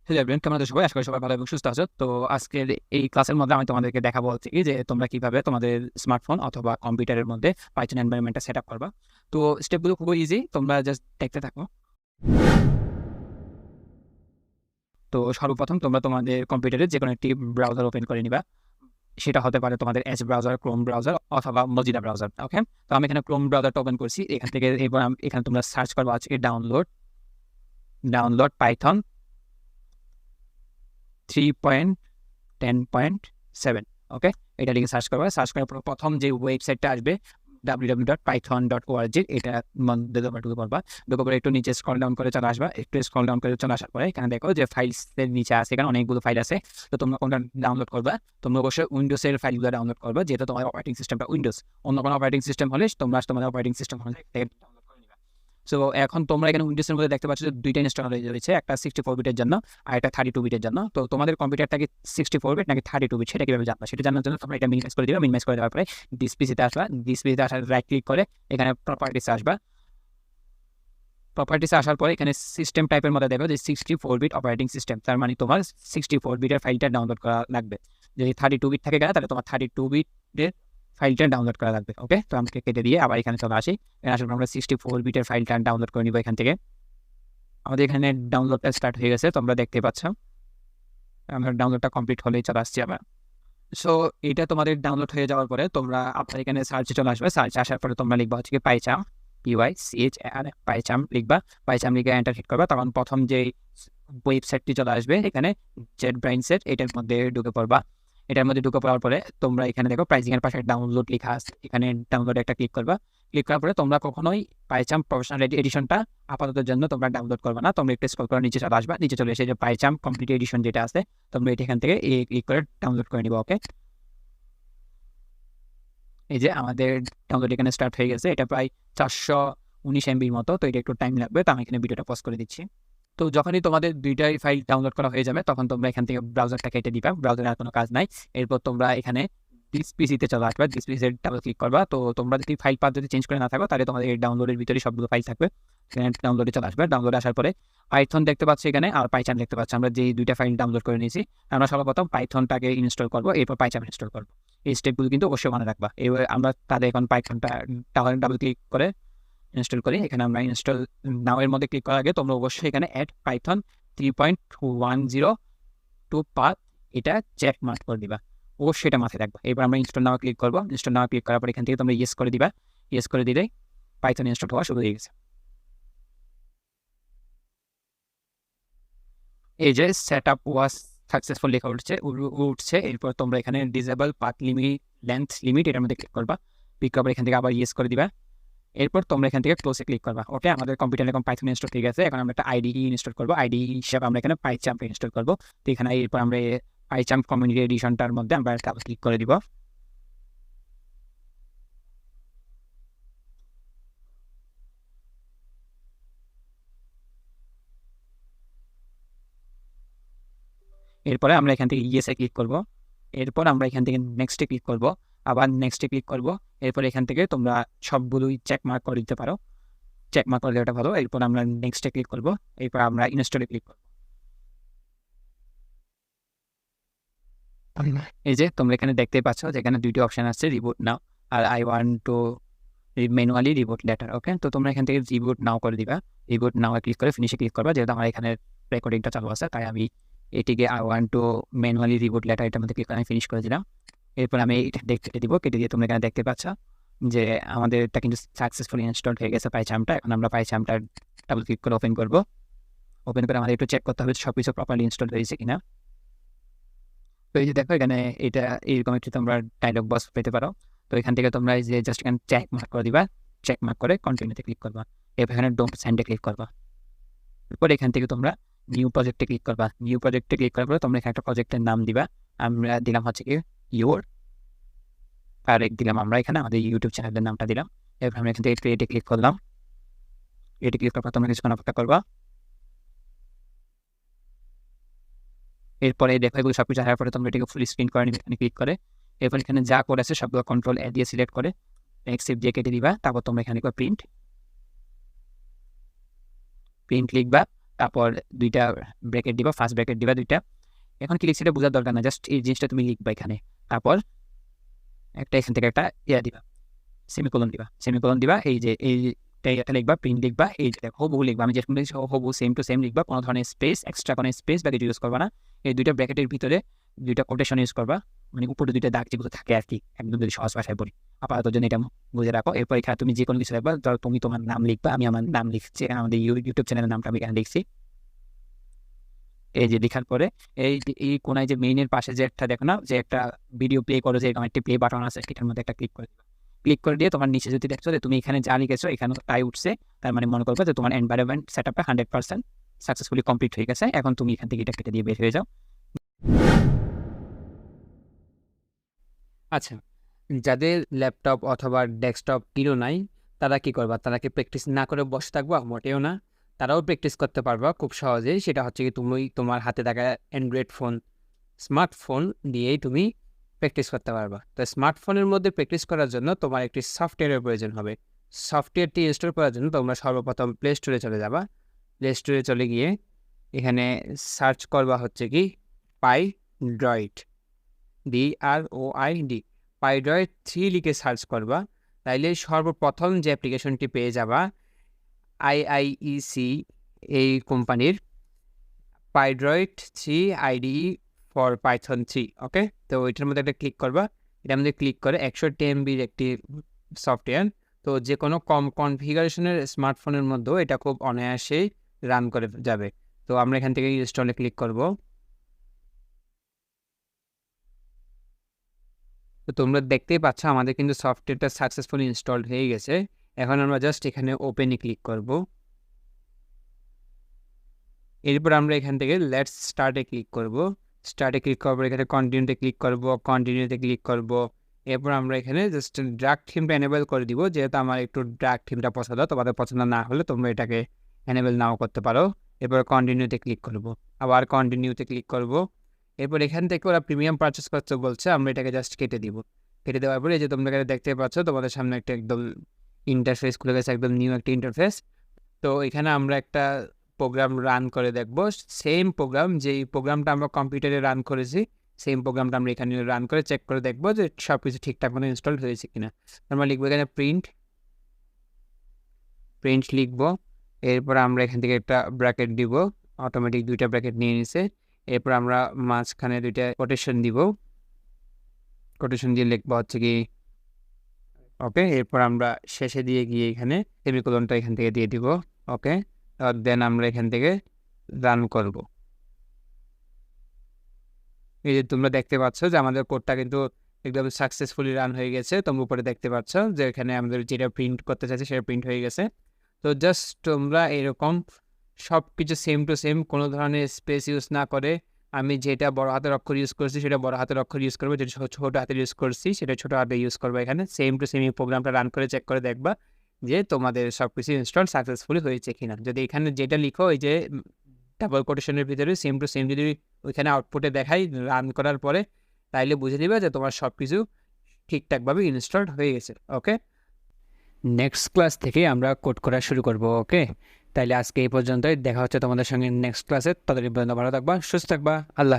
Hello everyone, কেমন আছো সবাই? আশা করি সবাই ভালো এবং সুস্থ আছো। তো আজকের এই ক্লাসের মধ্যে আমি তোমাদেরকে দেখাবো হচ্ছে কি যে তোমরা কিভাবে তোমাদের স্মার্টফোন অথবা কম্পিউটারের মধ্যে পাইথন এনভায়রনমেন্টটা সেট আপ করবা। তো স্টেপগুলো খুবই ইজি, তোমরা জাস্ট দেখতে থাকো। তো সর্বপ্রথম তোমরা তোমাদের কম্পিউটারে যে কোনো একটি ব্রাউজার ওপেন করে নিবা। সেটা হতে পারে তোমাদের এজ ব্রাউজার, ক্রোম ব্রাউজার অথবা মজিলা ব্রাউজার। ওকে, তো আমি এখানে ক্রোম ব্রাউজারটা ওপেন করছি। এখান থেকে এবার এখানে তোমরা সার্চ করবা হচ্ছে ডাউনলোড ডাউনলোড পাইথন 3.10.7। ওকে, এটা লিখে সার্চ করবে। সার্চ করার পর প্রথম যে ওয়েবসাইটটা আসবে www.python.org, এটা মধ্যে তোমরা ঢুকে পড়বা। ঢুকে পরে একটু নিচে স্ক্রল ডাউন করে চলে আসবা। একটু স্ক্রল ডাউন করে চলে আসার পরে এখানে দেখো যে ফাইলসের নিচে আছে, এখানে অনেকগুলো ফাইল আছে। তো তোমরা কোনটা ডাউনলোড করবা? তোমরা অবশ্যই উইন্ডোজের ফাইলগুলো ডাউনলোড করবা, যেহেতু তোমার অপারেটিং সিস্টেমটা উইন্ডোজ। অন্য কোনো অপারেটিং সিস্টেম হলে তোমরা তোমাদের অপারেটিং সিস্টেম হলে ডাউনলোড করে নিবা। সো এখন তোমরা এখানে উইন্ডোজের মধ্যে দেখতে পাচ্ছ যে দুইটা ইনস্টল হয়ে রয়েছে, একটা 64 বিটের জন্য আর একটা 32 বিটের জন্য। তো তোমাদের কম্পিউটারটা কি 64 বিট নাকি 32 বিট সেটা কিভাবে জানবা? সেটা জানার জন্য তোমরা এটা মিনিমাইজ করে দিবা। মিনিমাইজ করে দেওয়ার পরে ডিসপিসিতে আসবা। ডিসপিসিতে আসার রাইট ক্লিক করে এখানে প্রপার্টিসে আসবা। প্রপার্টিসে আসার পরে এখানে সিস্টেম টাইপের মধ্যে দেখো যে 64 বিট অপারেটিং সিস্টেম, তার মানে তোমার 64 বিটের ফাইলটা ডাউনলোড করা লাগবে। যদি 32 বিট থাকে গেলে তাহলে তোমার 32 বিটের ফাইলটা ডাউনলোড করা লাগবে। ওকে, তো আমাকে কেটে দিয়ে আবার এখানে চলে আসি। এখানে আসার পর আমরা 64 বিটের ফাইলটা ডাউনলোড করে নিব। এখান থেকে আমাদের এখানে ডাউনলোডটা স্টার্ট হয়ে গেছে, তোমরা দেখতে পাচ্ছ। আমরা ডাউনলোডটা কমপ্লিট হলেই চলে আসছি আবার। সো এটা তোমাদের ডাউনলোড হয়ে যাওয়ার পরে তোমরা আপনার এখানে সার্চে চলে আসবে। সার্চে আসার পরে তোমরা লিখবা হচ্ছে কি পাইচাম, PYCHAR, পাইচাম লিখবা। পাইচাম লিখে এন্টার হিট করবা। তখন প্রথম যে ওয়েবসাইটটি চলে আসবে এখানে জেট ব্রাইন্ডসেট, এটার মধ্যে ঢুকে পড়বা। এটার মধ্যে ঢুকে পড়ার পরে তোমরা এখানে দেখো প্রাইসিং এর পাশে ডাউনলোড লেখা আছে, এখানে ডাউনলোড একটা ক্লিক করবা। ক্লিক করার পরে তোমরা কখনোই পাইচাম প্রফেশনাল এডিশনটা আপাতত জন্য তোমরা ডাউনলোড করবে না। তোমরা একটু স্ক্রল করে নিচে চলে আসবা। নিচে চলে এসে যে পাইচাম কমপ্লিট এডিশন যেটা আছে তোমরা এখান থেকে ক্লিক করে ডাউনলোড করে নিবা। ওকে, এই যে আমাদের ডাউনলোড এখানে স্টার্ট হয়ে গেছে। এটা প্রায় 419 MB মতো, তো এটা একটু টাইম লাগবে। তো আমি এখানে ভিডিওটা পজ করে দিচ্ছি। তো যখনই তোমাদের দুইটাই ফাইল ডাউনলোড করা হয়ে যাবে তখন তোমরা এখান থেকে ব্রাউজারটা কেটে দিবা। ব্রাউজারে আর কোনো কাজ নাই। এরপর তোমরা এখানে ডিসপিসিতে চলে আসবে। ডিসপিসিতে ডাবল ক্লিক করবা। তো তোমরা যদি ফাইল পাথ যদি চেঞ্জ করে না থাকো তাহলে তোমাদের এই ডাউনলোডের ভিতরে সবগুলো ফাইল থাকবে। এখানে ডাউনলোডে চলে আসবে। ডাউনলোডে আসার পরে পাইথন দেখতে পাচ্ছ এখানে, আর পাইচাম দেখতে পাচ্ছ। আমরা যে দুইটা ফাইল ডাউনলোড করে নিয়েছি, আমরা সর্বপ্রথম পাইথনটাকে ইনস্টল করবো, এরপর পাইচাম ইনস্টল করবো। এই স্টেপগুলো কিন্তু অবশ্যই মনে রাখবা। এবার আমরা তাদের এখন পাইথনটা ডাবল ক্লিক করে ইনস্টল করি। এখানে আমরা ইনস্টল নাও এর মধ্যে ক্লিক করার আগে তোমরা অবশ্যই এখানে অ্যাড পাইথন 3.10 টু পাথ এটা চেক মার্ক করে দিবা। অবশ্যই এটা মাথায় রাখবা। এবার আমরা ইনস্টল নাও ক্লিক করবো। ইনস্টল নাও ক্লিক করার পর এখান থেকে তোমরা ইয়েস করে দিবা। ইয়েস করে দিলে পাইথন ইনস্টল হওয়া শুরু হয়ে গেছে। এই যে সেট আপ ওয়াজ সাকসেসফুল লেখা উঠছে। এরপর তোমরা এখানে disable path limit length limit এটার মধ্যে ক্লিক করবা। ক্লিক করার এখান থেকে আবার ইয়েস করে দিবা। এরপর তোমরা এখান থেকে ক্লোজে ক্লিক করবা। ওকে, আমাদের কম্পিউটারে এখন পাইথন ইনস্টল হয়ে গেছে। এখন আমরা একটা আইডিই ইনস্টল করবো। আইডিই হিসাবে আমরা এখানে পাইচাম্প ইনস্টল করবো। তো এখানে এরপর আমরা পাইচাম্প কমিউনিটি এডিশনটার মধ্যে আমরা ক্লিক করে দিব। এরপরে আমরা এখান থেকে ইয়েসে ক্লিক করব। এরপর আমরা এখান থেকে নেক্সটে ক্লিক করব, আবার নেক্সটে ক্লিক করব। এরপর এখান থেকে তোমরা সবগুলোই চেক মার্ক করে দিতে পারো। চেক মার্ক করে দেওয়াটা ভালো। এরপর আমরা নেক্সটে ক্লিক করব। এরপর আমরা ইনস্টলে ক্লিক করব। এই যে তোমরা এখানে দেখতে পাচ্ছ যেখানে দুইটি অপশন আছে, রিবুট নাও আর I want to manually reboot later. Okay, তো তোমরা এখান থেকে রিবুট নাও করে দিবা। রিবুট নাও ক্লিক করে ফিনিশে ক্লিক করবা। যেহেতু আমার এখানে রেকর্ডিংটা চালু আছে তাই আমি এটিকে I want to manually reboot letter এটার মধ্যে ক্লিক করে আমি ফিনিশ করে দিলাম। এরপর আমি এটা কেটে দিব। কেটে দিয়ে তোমরা এখানে দেখতে পাচ্ছ যে আমাদের এটা কিন্তু সাকসেসফুলি ইনস্টল হয়ে গেছে পাইচামটা। এখন আমরা পাইচামটা ডাবল ক্লিক করে ওপেন করব। ওপেন করে আমাদের একটু চেক করতে হবে সব কিছু প্রপারলি ইনস্টল হয়েছে কিনা। তো এই যে দেখো এখানে এটা এইরকম একটি তোমরা ডায়লগ বক্স পেতে পারো। তো এখান থেকে তোমরা এই যে জাস্ট এখানে চেক মার্ক করে দিবা। চেক মার্ক করে কন্টিনিউতে ক্লিক করবা। এরপর এখানে ডোন্ট সেন্ডে ক্লিক করবা। এরপর এখান থেকে তোমরা নিউ প্রজেক্টে ক্লিক করবা। নিউ প্রজেক্টে ক্লিক করার পরে তোমরা এখানে একটা প্রজেক্টের নাম দিবা। আমরা দিলাম হচ্ছে কি ইউর পারেক দিলাম। আমরা এখানে আমাদের ইউটিউব চ্যানেলের নামটা দিলাম। এরপর আমরা এখান থেকে ক্রিয়েটে ক্লিক করলাম। ক্রিয়েটে ক্লিক করার পর তোমরা কিছুক্ষণ অপেক্ষা করবা। এরপরে দেখো এগুলো সবকিছু আসার পরে তোমরা এটাকে ফুল স্ক্রিন করে নিবে এখানে ক্লিক করে। এরপর এখানে যা কোড আছে সবগুলো কন্ট্রোল এ দিয়ে সিলেক্ট করে এক্সিট দিয়ে কেটে দিবা। তারপর তোমরা এখানে প্রিন্ট লিখবা। তারপর দুইটা ব্র্যাকেট দিবা, ফার্স্ট ব্র্যাকেট দিবা দুইটা। এখন কি লিখছি এটা বোঝার দরকার না, জাস্ট এই জিনিসটা তুমি লিখবা এখানে। তারপর একটা এখান থেকে একটা দিবা, সেমিকোলন দিবা। এই যে এটা লিখবা, প্রিন্ট লিখবা, এই যে হবু লিখবা, আমি যেরকম লিখছি হবু সেম টু সেম লিখবা, কোনো ধরনের স্পেস, এক্সট্রা কোনো স্পেস বা কিছু ইউজ করবা না। এই দুইটা ব্র্যাকেটের ভিতরে দুইটা কোটেশন ইউজ করবা, মানে উপরে দুইটা দাগ যেগুলো থাকে আর কি, একদম যদি সহজ ভাষায় বলি। আপাতত জন্য এটা বুঝে রাখো। এরপর এখানে তুমি যে কোনো কিছু লিখবা, ধরো তুমি তোমার নাম লিখবা, আমি আমার নাম লিখছি, এখানে আমাদের ইউটিউব চ্যানেলের নামটা আমি এখানে লিখছি। এই যে লেখার পরে এই কোনায় যে মেইনের পাশে যে একটা দেখো না, যে একটা ভিডিও প্লে করো, যে এরকম একটা প্লে বাটন আছে, সেটার মধ্যে একটা ক্লিক করে দিবা। ক্লিক করে দিয়ে তোমার নিচে যদি দেখছো যে তুমি এখানে যা লিখেছো এখানে তাই উঠছে, তার মানে মনে করবে যে তোমার এনভায়রনমেন্ট সেটআপটা 100% সাকসেসফুলি কমপ্লিট হয়ে গেছে। এখন তুমি এখান থেকে এটা কেটে দিয়ে বের হয়ে যাও। আচ্ছা, যাদের ল্যাপটপ অথবা ডেস্কটপ কিনো নাই, তারা কি করবা? তারা কি প্র্যাকটিস না করে বসে থাকবা? মোটেও না, তারাও প্র্যাকটিস করতে পারবা খুব সহজেই। সেটা হচ্ছে কি, তুমি তোমার হাতে থাকা অ্যান্ড্রয়েড ফোন, স্মার্টফোন দিয়েই তুমি প্র্যাকটিস করতে পারবা। তো স্মার্টফোনের মধ্যে প্র্যাকটিস করার জন্য তোমার একটি সফটওয়্যারের প্রয়োজন হবে। সফটওয়্যারটি ইনস্টল করার জন্য তোমরা সর্বপ্রথম প্লে স্টোরে চলে যাবা। প্লে স্টোরে চলে গিয়ে এখানে সার্চ করবা হচ্ছে কি পাইড্রয়েড, DROID, পাইড্রয়েড 3 লিখে সার্চ করবা। তাইলে সর্বপ্রথম যে অ্যাপ্লিকেশনটি পেয়ে যাবা, IIEC এই কোম্পানির পাইড্রয়েড 3 IDE ফর পাইথন 3। ওকে, তো ওইটার মধ্যে একটা ক্লিক করবা। এটার মধ্যে ক্লিক করে 100 MB একটি সফটওয়্যার। তো যে কোনো কম কনফিগারেশনের স্মার্টফোনের মধ্যেও এটা খুব অনায়াসেই রান করে যাবে। তো আমরা এখান থেকে ইনস্টলে ক্লিক করব। তো তোমরা দেখতেই পাচ্ছ আমাদের কিন্তু সফটওয়্যারটা সাকসেসফুলি ইনস্টলড হয়ে গেছে। এখন আমরা জাস্ট এখানে ওপেনে ক্লিক করব। এরপর আমরা এখান থেকে লেটস স্টার্টে ক্লিক করব। স্টার্টে ক্লিক করার পর এখানে কন্টিনিউতে ক্লিক করব, কন্টিনিউতে ক্লিক করব। এরপর আমরা এখানে জাস্ট ড্রাগ থিমটা এনেবল করে দিব, যেহেতু আমার একটু ড্রাগ থিমটা পছন্দ। তোমাদের পছন্দ না হলে তোমরা এটাকে এনেবল নাও করতে পারো। এরপর কন্টিনিউতে ক্লিক করব, আবার কন্টিনিউতে ক্লিক করব। এরপর এখান থেকে ওরা প্রিমিয়াম পারচেস করতে বলছে, আমরা এটাকে জাস্ট কেটে দিব। কেটে দেওয়ার পরে যে তোমরা এখানে দেখতে পাচ্ছ তোমাদের সামনে একটা একদম ইন্টারফেস খুলে গেছে, একদম নিউ একটা ইন্টারফেস। তো এখানে আমরা একটা প্রোগ্রাম রান করে দেখব, সেম প্রোগ্রাম, যেই প্রোগ্রামটা আমরা কম্পিউটারে রান করেছি, সেম প্রোগ্রামটা আমরা এখানে রান করে চেক করে দেখব যে সব কিছু ঠিকঠাক মতো ইনস্টল হয়েছে কিনা। আমরা লিখবো এখানে প্রিন্ট লিখবো। এরপর আমরা এখান থেকে একটা ব্র্যাকেট দিব, অটোমেটিক দুইটা ব্র্যাকেট নিয়ে নিছে। এরপর আমরা মাঝখানে দুইটা কোটেশন দিব, কোটেশন দিয়ে লিখবো হচ্ছে কি ওকে। এরপর আমরা শেষে দিয়ে গিয়ে এখানে সেমিকোলনটা এখান থেকে দিয়ে দিব। ওকে, দেন আমরা এখান থেকে রান করব। এই যে তোমরা দেখতে পাচ্ছ যে আমাদের কোডটা কিন্তু একদম সাকসেসফুলি রান হয়ে গেছে। তোমরা উপরে দেখতে পাচ্ছ যে এখানে আমাদের যেটা প্রিন্ট করতে চাইছে সেটা প্রিন্ট হয়ে গেছে। তো জাস্ট তোমরা এরকম সব কিছু সেম টু সেম, কোনো ধরনের স্পেস ইউজ না করে, আমি যেটা বড় হাতের অক্ষর ইউজ করছি সেটা বড় হাতের অক্ষর ইউজ করবো, যেটা ছোটো হাতের ইউজ করছি সেটা ছোটো হাতে ইউজ করবো। এখানে সেম টু সেম এই প্রোগ্রামটা রান করে চেক করে দেখবা যে তোমাদের সব কিছু ইনস্টল সাকসেসফুলি হয়েছে কিনা। যদি এখানে যেটা লিখো ওই যে ডাবল কোটেশনের ভিতরে সেম টু সেম যদি ওইখানে আউটপুটে দেখাই রান করার পরে, তাইলে বুঝে দিবে যে তোমার সব কিছু ঠিকঠাকভাবে ইনস্টলড হয়ে গেছে। ওকে, নেক্সট ক্লাস থেকে আমরা কোড করা শুরু করব। ওকে, তাইলে আজকে এই পর্যন্তই, দেখা হচ্ছে তোমাদের সঙ্গে নেক্সট ক্লাসে। ততদিন পর্যন্ত ভালো থাকবা, সুস্থ থাকবা, আল্লাহ।